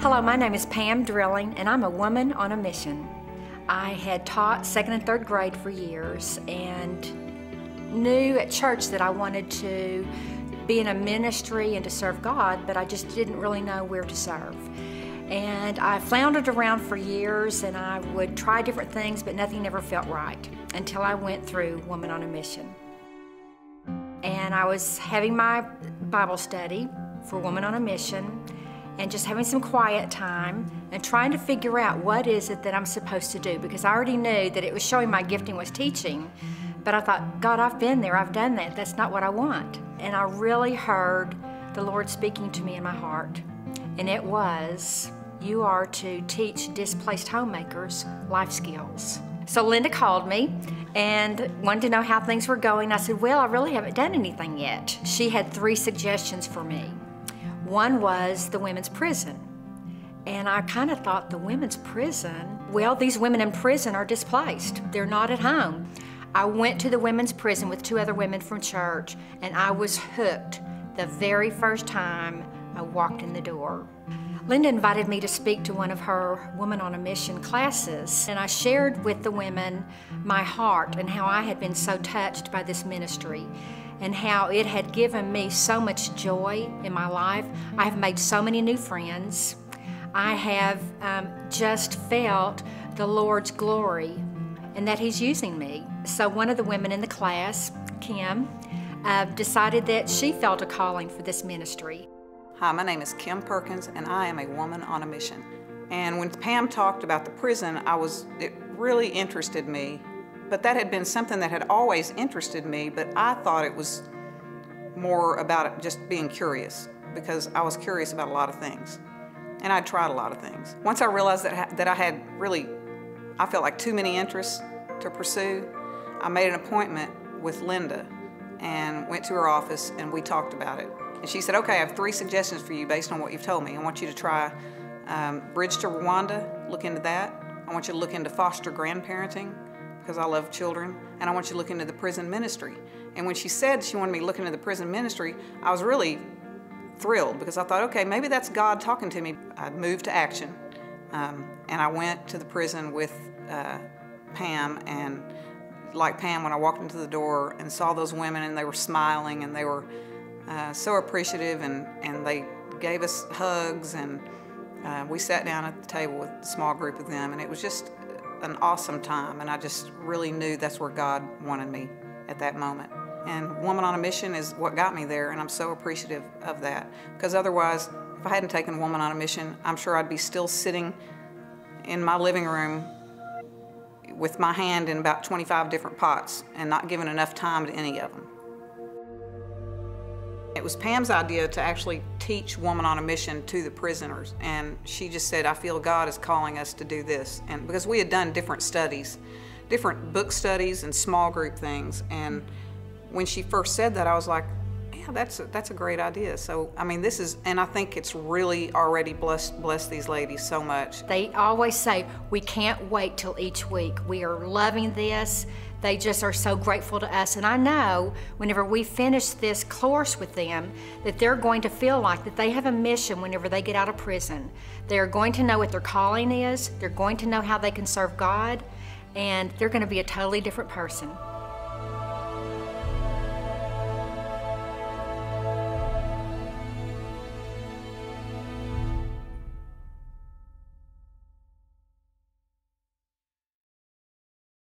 Hello, my name is Pam Drilling, and I'm a woman on a mission. I had taught 2nd and 3rd grade for years and knew at church that I wanted to be in a ministry and to serve God, but I just didn't really know where to serve. And I floundered around for years, and I would try different things, but nothing ever felt right until I went through Woman on a Mission. And I was having my Bible study for Woman on a Mission and just having some quiet time and trying to figure out what is it that I'm supposed to do, because I already knew that it was showing my gifting was teaching, but I thought, God, I've been there, I've done that, that's not what I want. And I really heard the Lord speaking to me in my heart, and it was, you are to teach displaced homemakers life skills. So Linda called me and wanted to know how things were going. I said, well, I really haven't done anything yet. She had 3 suggestions for me. One was the women's prison. And I kind of thought, the women's prison? Well, these women in prison are displaced. They're not at home. I went to the women's prison with 2 other women from church, and I was hooked the very first time I walked in the door. Linda invited me to speak to one of her Woman on a Mission classes, and I shared with the women my heart and how I had been so touched by this ministry and how it had given me so much joy in my life. I have made so many new friends. I have just felt the Lord's glory and that He's using me. So one of the women in the class, Kim, decided that she felt a calling for this ministry. Hi, my name is Kim Perkins, and I am a woman on a mission. And when Pam talked about the prison, it really interested me. But that had been something that had always interested me, but I thought it was more about it just being curious, because I was curious about a lot of things. And I'd tried a lot of things. Once I realized that I had really, I felt like too many interests to pursue, I made an appointment with Linda and went to her office and we talked about it. And she said, okay, I have 3 suggestions for you based on what you've told me. I want you to try Bridge to Rwanda, look into that. I want you to look into foster grandparenting, because I love children, and I want you to look into the prison ministry. And when she said she wanted me to look into the prison ministry, I was really thrilled, because I thought, okay, maybe that's God talking to me. I moved to action, and I went to the prison with Pam, and like Pam, when I walked into the door and saw those women, and they were smiling, and they were so appreciative, and they gave us hugs, and we sat down at the table with a small group of them, and it was just an awesome time, and I just really knew that's where God wanted me at that moment. And Woman on a Mission is what got me there, and I'm so appreciative of that, because otherwise, if I hadn't taken Woman on a Mission, I'm sure I'd be still sitting in my living room with my hand in about 25 different pots and not giving enough time to any of them. It was Pam's idea to actually teach Woman on a Mission to the prisoners, and she just said, I feel God is calling us to do this. And because we had done different studies, different book studies and small group things, and when she first said that, I was like, yeah, that's a great idea. So, I mean, this is, and I think it's really already blessed these ladies so much. They always say, we can't wait till each week. We are loving this. They just are so grateful to us. And I know whenever we finish this course with them, that they're going to feel like that they have a mission whenever they get out of prison. They're going to know what their calling is. They're going to know how they can serve God. And they're going to be a totally different person.